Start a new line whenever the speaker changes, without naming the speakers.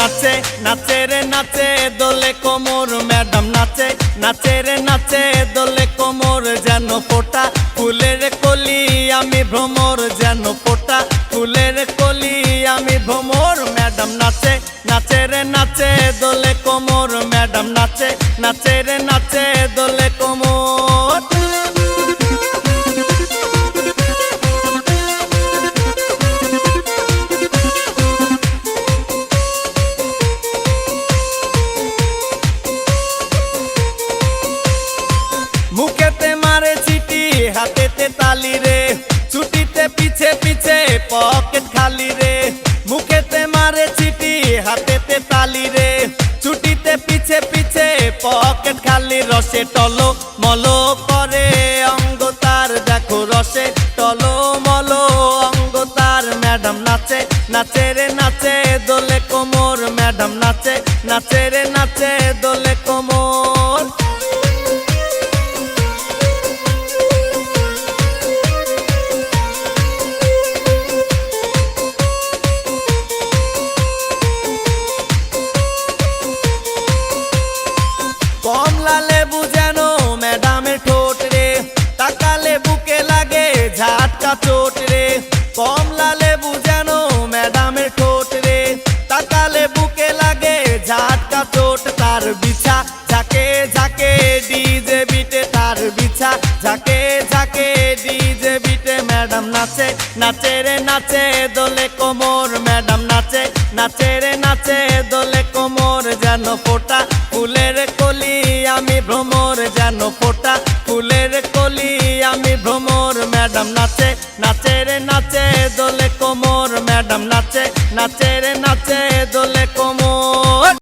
নাচে নাচে রে নাচে দোলে কোমর ম্যাডাম নাচে নাচে রে নাচে দোলে কোমর যেন ফোটা ফুলের কলি আমি ভ্রমর যেন ফোটা ফুলের কলি আমি ভ্রমর ম্যাডাম নাচে নাচে রে নাচে দোলে কোমর ম্যাডাম নাচে নাচে রে নাচে দোলে কোমর। মুখেতে মারে চিঠি হাতেতে তালি রে ছুটিতে পিছে পিছে পকেট খালি রে মুখেতে মারে চিঠি হাতেতে তালি রে ছুটিতে পিছে পিছে পকেট খালি রসে টলো মলো করে অঙ্গ তার দেখো রসে টলো মলো অঙ্গ তার ম্যাডাম নাচে নাচে রে নাচে দোলে কোমর ম্যাডাম নাচে নাচে রে নাচে দোলে কোমর। কমলা লেবু যেন ম্যাডামের ঠোঁট রে তাকালে বুকে লাগে ঝাটকা চোট রে কমলা লেবু যেন ম্যাডামের ঠোঁট রে তাকালে বুকে লাগে ঝাটকা চোট তার বিছা ঝাঁকে ঝাঁকে ডিজে বিটে তার বিছা ঝাঁকে ঝাঁকে ডিজে বিটে ম্যাডাম নাচে নাচে রে নাচে দোলে কোমর ম্যাডাম নাচে নাচে রে নাচে দোলে কোমর যেন ফোটা ফুলের কলি আমি ভ্রমর যেন ফোটা ফুলের কলি আমি ভ্রমর ম্যাডাম নাচে নাচে রে নাচে দোলে কোমর ম্যাডাম নাচে নাচে রে নাচে দোলে কোমর।